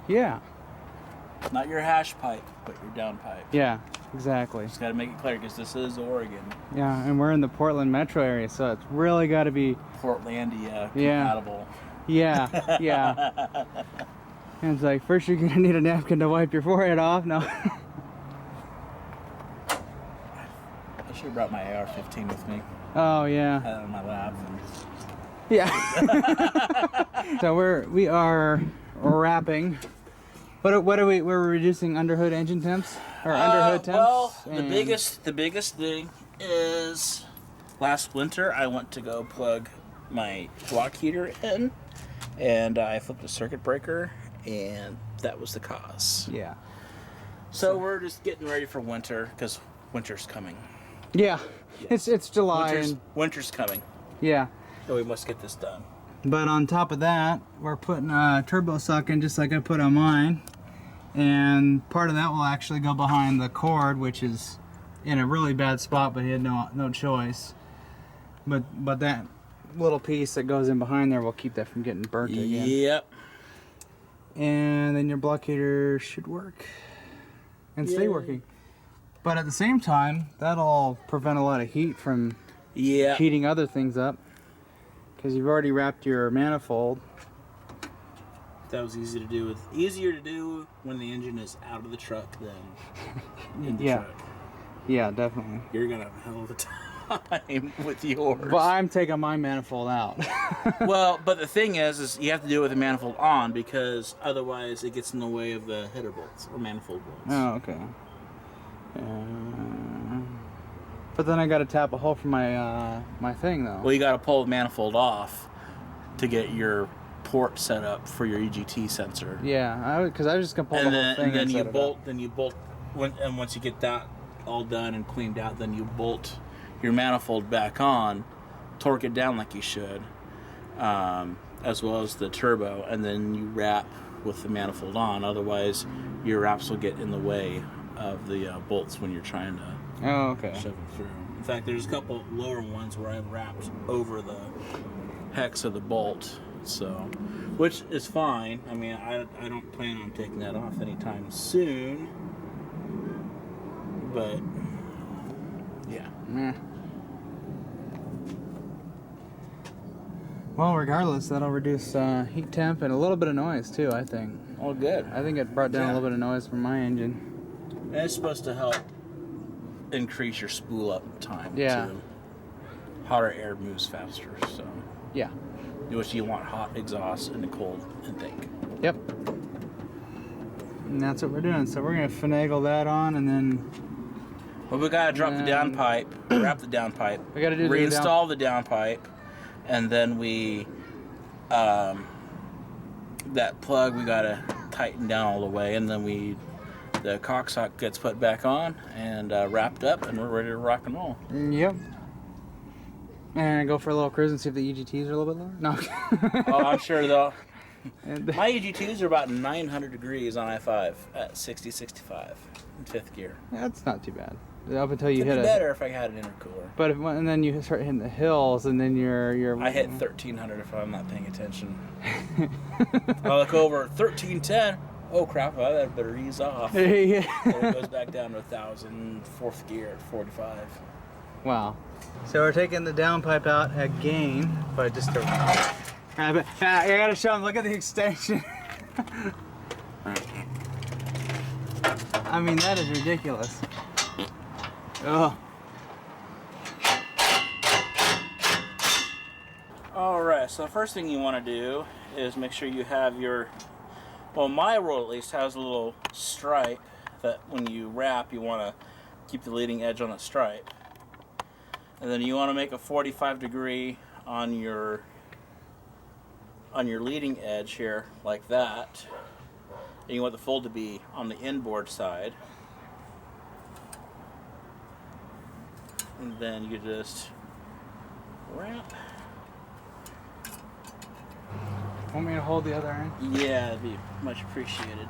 Yeah. Not your hash pipe, but your down pipe. Yeah, exactly. Just got to make it clear because this is Oregon. Yeah, and we're in the Portland metro area, so it's really got to be Portlandia compatible. Yeah, yeah. And it's like, first you're going to need a napkin to wipe your forehead off. No. I should have brought my AR-15 with me. Oh, yeah. I had it on my lap. Yeah. So we are wrapping. What are we? We're reducing underhood engine temps or underhood temps. Well, the biggest thing is last winter I went to go plug my block heater in, and I flipped a circuit breaker, and that was the cause. Yeah. So we're just getting ready for winter because winter's coming. Yeah. Yes. It's July. Winter's coming. Yeah. So we must get this done. But on top of that, we're putting a turbo sock in just like I put on mine. And part of that will actually go behind the cord, which is in a really bad spot, but he had no choice. But that little piece that goes in behind there will keep that from getting burnt again. Yep. And then your block heater should work and stay working. But at the same time, that'll prevent a lot of heat from heating other things up. Because you've already wrapped your manifold. That was easier to do when the engine is out of the truck than in the truck. Yeah, definitely. You're gonna have a hell of a time with yours. Well, I'm taking my manifold out. Well, but the thing is you have to do it with the manifold on because otherwise it gets in the way of the header bolts or manifold bolts. Oh, okay. But then I got to tap a hole for my my thing though. Well, you got to pull the manifold off to get your port set up for your EGT sensor. Yeah, because I was just gonna pull the whole thing. And then you bolt. And once you get that all done and cleaned out, then you bolt your manifold back on, torque it down like you should, as well as the turbo, and then you wrap with the manifold on. Otherwise, your wraps will get in the way of the bolts when you're trying to shove it through. In fact, there's a couple lower ones where I've wrapped over the hex of the bolt, so which is fine. I mean, I don't plan on taking that off anytime soon, but yeah. Well, regardless, that'll reduce heat temp and a little bit of noise too, I think. Oh, good. I think it brought down a little bit of noise from my engine. And it's supposed to help increase your spool up time too. Hotter air moves faster, so yeah. Which you want hot exhaust and a cold intake. Yep. And that's what we're doing. So we're gonna finagle that on, and then. Well, we gotta drop the down pipe, wrap the down pipe. We gotta do reinstall the down pipe, and then we that plug we gotta tighten down all the way, and then the cock sock gets put back on and wrapped up, and we're ready to rock and roll. Yep. And go for a little cruise and see if the EGTs are a little bit lower. No. Oh, I'm sure though. My EGTs are about 900 degrees on I-5 at 60, 65 in fifth gear. That's not too bad. Up until you hit it. It'd be better if I had an intercooler. But and then you start hitting the hills, and then you're. I hit 1300 if I'm not paying attention. I look over 1310. Oh crap! I better ease off. Yeah. And it goes back down to 1000 fourth gear at 45. Wow. So we're taking the downpipe out again, but just to. I gotta show them. Look at the extension. I mean, that is ridiculous. Oh. Alright, so the first thing you want to do is make sure you have your, well, my roll at least has a little stripe that when you wrap you want to keep the leading edge on the stripe. And then you want to make a 45 degree on your leading edge here like that. And you want the fold to be on the inboard side. And then you just wrap. Want me to hold the other end? Yeah, it'd be much appreciated.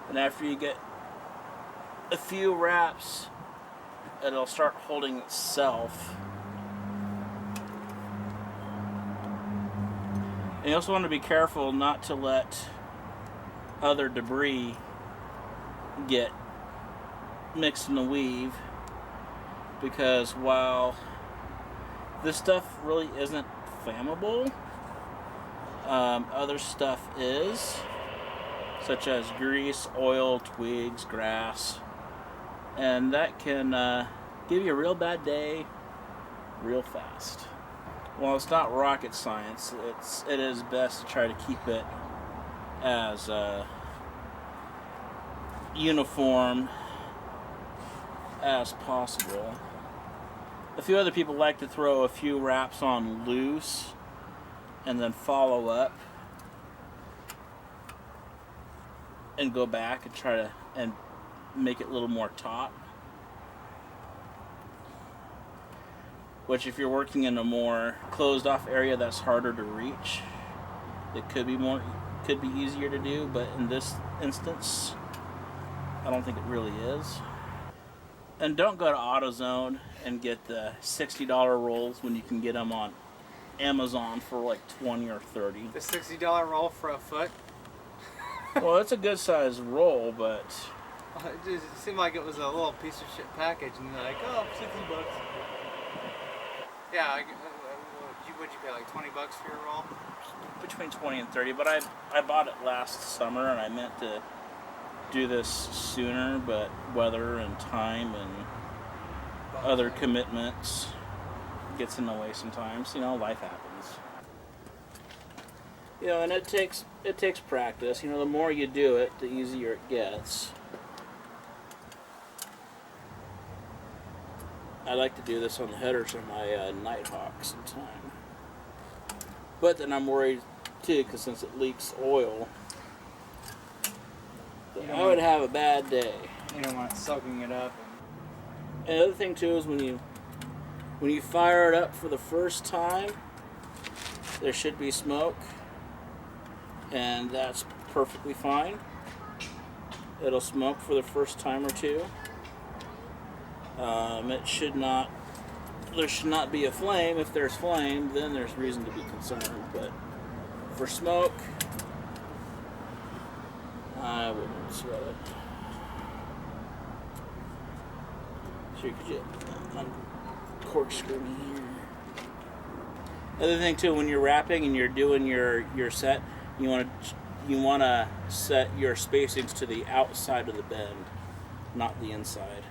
And after you get a few wraps it'll start holding itself. And you also want to be careful not to let other debris get mixed in the weave, because while this stuff really isn't flammable, other stuff is, such as grease, oil, twigs, grass, and that can give you a real bad day real fast. Well, it's not rocket science. It is best to try to keep it as uniform as possible. A few other people like to throw a few wraps on loose and then follow up and go back and try to and make it a little more taut. Which, if you're working in a more closed off area that's harder to reach, it could be easier to do, but in this instance, I don't think it really is. And don't go to AutoZone and get the $60 rolls when you can get them on Amazon for like $20 or $30. The $60 roll for a foot? Well, it's a good sized roll, but it seemed like it was a little piece of shit package, and they're like, oh, $60. Yeah, what'd you pay, like $20 for your roll? between 20 and 30. But I bought it last summer, and I meant to do this sooner, but weather and time and other commitments gets in the way sometimes. You know, life happens. You know, and it takes practice. You know, the more you do it, the easier it gets. I like to do this on the headers of my Nighthawk sometime. But then I'm worried too, because since it leaks oil, I would have a bad day. You don't want it soaking it up. And the other thing too is when you fire it up for the first time, there should be smoke, and that's perfectly fine. It'll smoke for the first time or two. There should not be a flame. If there's flame, then there's reason to be concerned. But for smoke, I wouldn't sweat it. Sure, could you corkscrew me here? Other thing too, when you're wrapping and you're doing your set, you want to set your spacings to the outside of the bend, not the inside.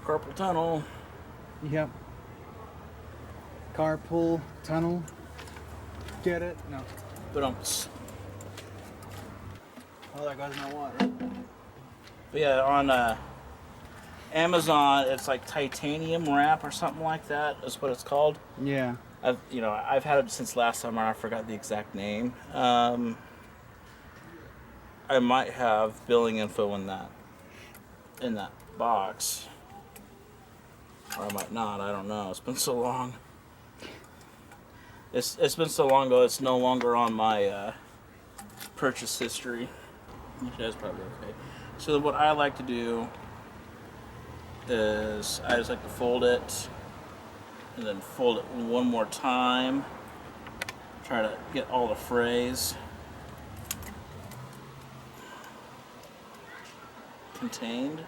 Carpal tunnel. Yep. Carpool tunnel. Get it? No. But Oh, there goes my water. But yeah, on Amazon, it's like titanium wrap or something like that. Is what it's called. Yeah. I've had it since last summer. I forgot the exact name. I might have billing info in that box, or I might not. I don't know. It's been so long. It's been so long ago. It's no longer on my purchase history. Which is probably okay. So what I like to do is I just like to fold it and then fold it one more time. Try to get all the frays contained.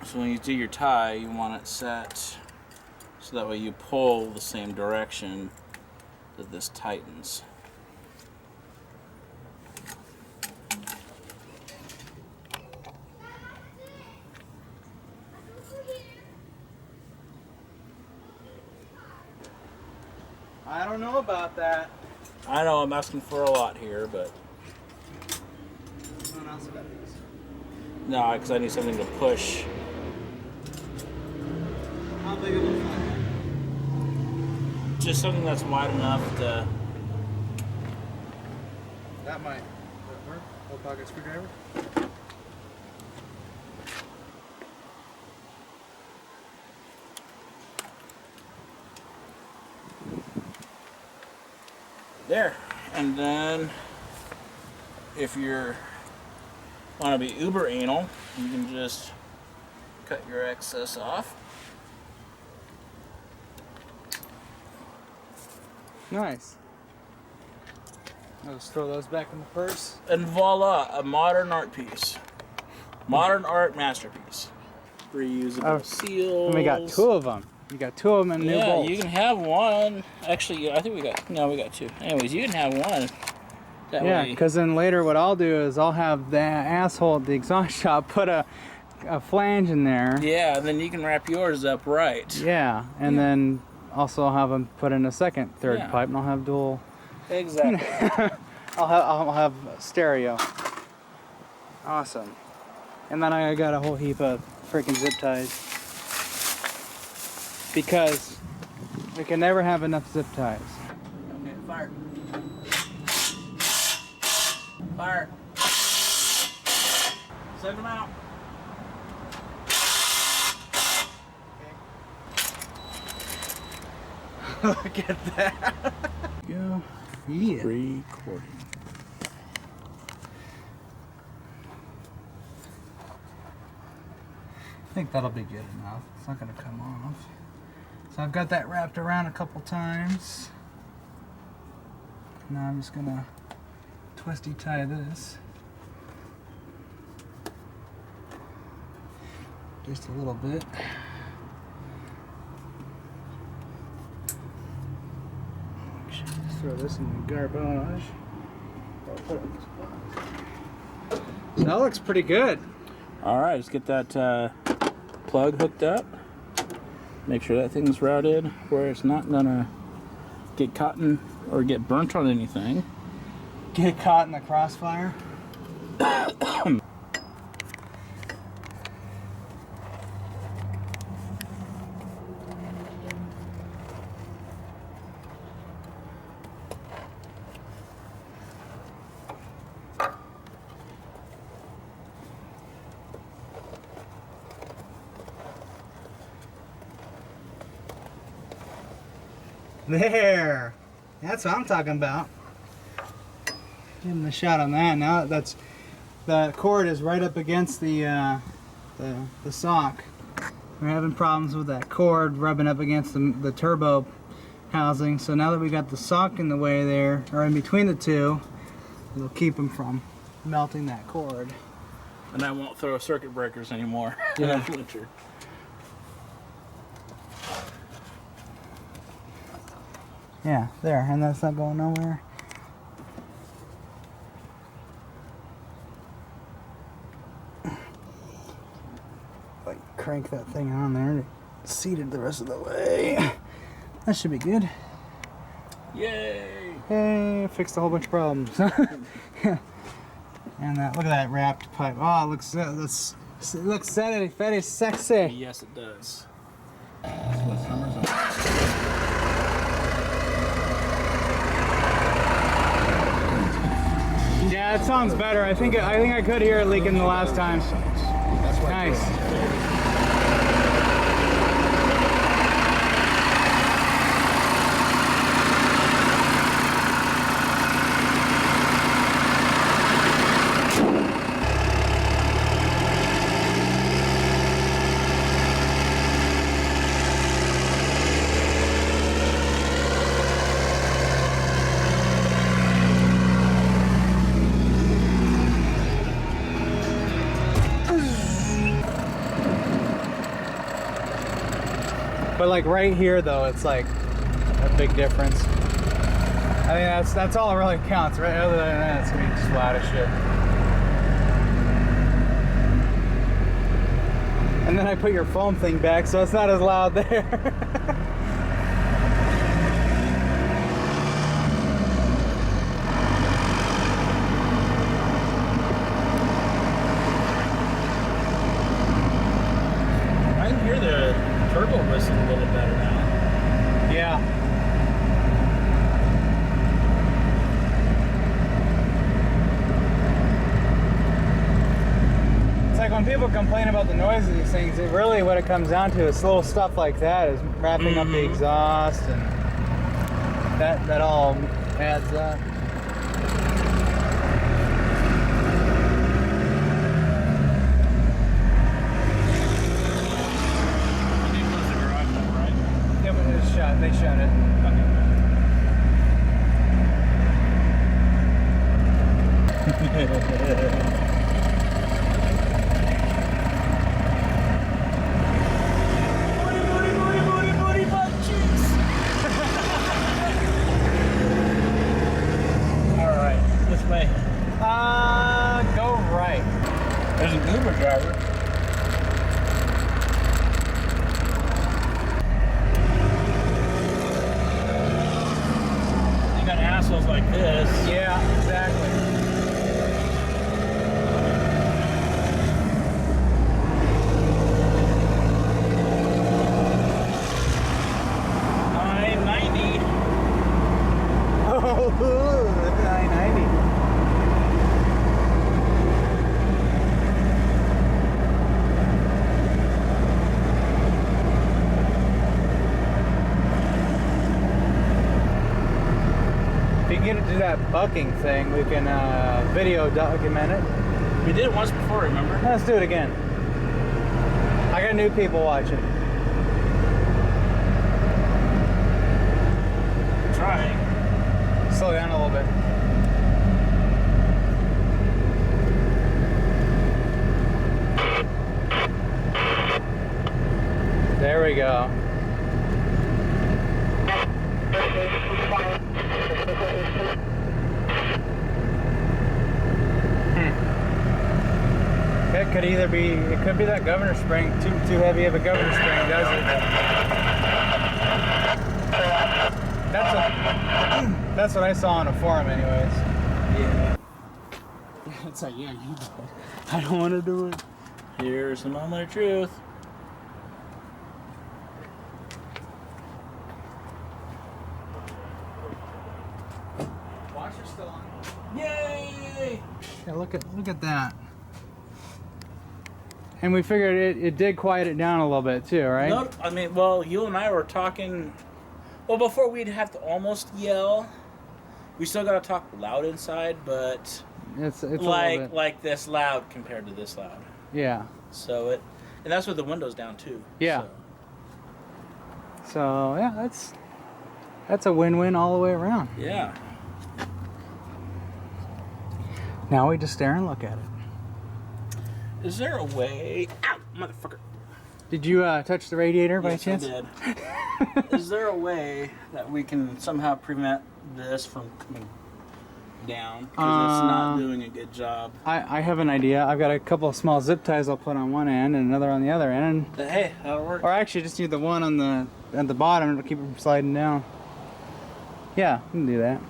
So when you do your tie, you want it set so that way you pull the same direction that this tightens. I don't know about that. I know I'm asking for a lot here, but Someone else got these. no, because I need something to push. How big of a flat? Just something that's wide enough to. That might work. Low pocket screwdriver. There. And then if you're want to be uber anal, you can just cut your excess off. Nice. I'll just throw those back in the purse. And voila, a modern art piece. Modern art masterpiece. Reusable seals. And we got two of them. You got two of them in new Yeah, bolts. you can have one. Actually, I think we got two. Anyways, you can have one. That Yeah, way. because then later what I'll do is I'll have the asshole at the exhaust shop put a flange in there. Yeah, and then you can wrap yours up right. Yeah, and then also I'll have them put in a second, third Yeah. pipe, and I'll have dual. Exactly. I'll have stereo. Awesome. And then I got a whole heap of freaking zip ties because we can never have enough zip ties. Okay, fire. Fire. Send them out. Look at that. Go. Yeah. Recording. I think that'll be good enough. It's not going to come off. So I've got that wrapped around a couple times. Now I'm just going to twisty tie this. Just a little bit. Just throw this in the garbage. I'll put it in this box. So that looks pretty good. All right, let's get that plug hooked up. Make sure that thing's routed where it's not gonna get caught in or get burnt on anything. Get caught in the crossfire. There. That's what I'm talking about. Give him the shot on that. Now the cord is right up against the sock. We're having problems with that cord rubbing up against the turbo housing. So now that we got the sock in the way there, or in between the two, it'll keep them from melting that cord. And I won't throw circuit breakers anymore Yeah. in the winter. Yeah, there, and that's not going nowhere. Like crank that thing on there and it seated the rest of the way. That should be good. Yay! Hey, fixed a whole bunch of problems. And look at that wrapped pipe. Oh, it looks very sexy. Yes, it does. Yeah, it sounds better. I think I could hear it leaking the last time. Nice. But like right here though, it's like a big difference. I think that's all that really counts, right? Other than that, it's gonna be just loud as shit. And then I put your foam thing back, so it's not as loud there. I can hear the turbo whistle a little better now. Yeah. It's like when people complain about the noise of these things, it really what it comes down to is little stuff like that, is wrapping up the exhaust, and that all adds up. Yeah, but it's shut. They shut it. Go right. There's an Uber driver. You got assholes like this. Yeah, exactly. I-90. Oh, I-90. Get it to that bucking thing, we can video document it. We did it once before, remember? Let's do it again. I got new people watching. Trying. Slow down a little bit. There we go. It could either be, it could be that governor spring, too heavy of a governor spring does it. That's what I saw on a forum anyways. Yeah. It's like, yeah, you do it. I don't want to do it. Here's the moment of truth. Washer's still on. Yay! Yeah, look at that. And we figured it did quiet it down a little bit too, right? Nope. I mean, well, you and I were talking. Well, before we'd have to almost yell. We still gotta talk loud inside, but It's a little bit. like this loud compared to this loud. Yeah. So and that's with the windows down too. Yeah. So yeah, that's a win-win all the way around. Yeah. Now we just stare and look at it. Is there a way? Ow, motherfucker! Did you touch the radiator by chance? I did. Is there a way that we can somehow prevent this from coming down? Because it's not doing a good job. I have an idea. I've got a couple of small zip ties I'll put on one end and another on the other end. Hey, that'll work. Or actually just need the one on at the bottom to keep it from sliding down. Yeah, we can do that.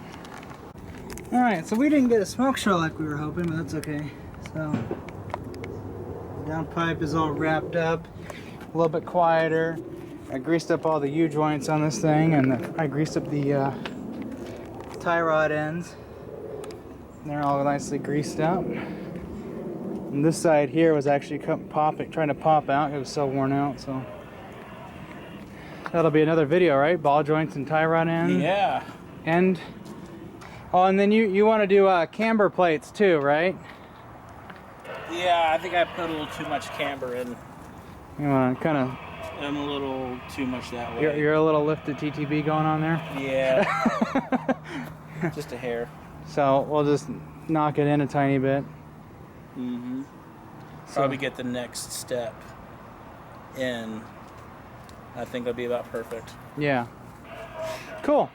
Alright, so we didn't get a smoke show like we were hoping, but that's okay. So, downpipe is all wrapped up, a little bit quieter. I greased up all the U-joints on this thing, and I greased up the tie rod ends. They're all nicely greased up. And this side here was actually trying to pop out. It was so worn out, so. That'll be another video, right? Ball joints and tie rod end. Yeah. And oh, and then you want to do camber plates too, right? Yeah, I think I put a little too much camber in. You want to kind of. I'm a little too much that way. You're a little lifted TTB going on there. Yeah. Just a hair. So we'll just knock it in a tiny bit. Mm-hmm. Probably get the next step in. I think that'll be about perfect. Yeah. Cool.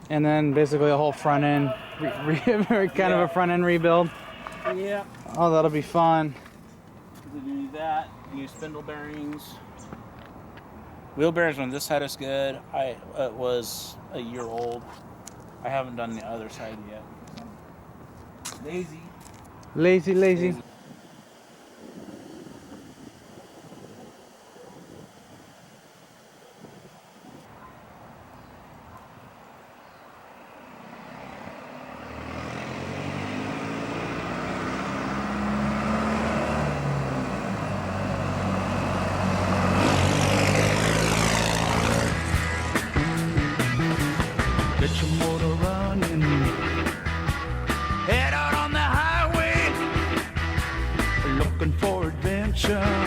and then basically a whole front end, kind of a front end rebuild. Yeah. Oh, that'll be fun. We do that. New spindle bearings. Wheel bearings on this side is good. It was a year old. I haven't done the other side yet. Lazy. Lazy. Get your motor running. Head out on the highway, looking for adventure.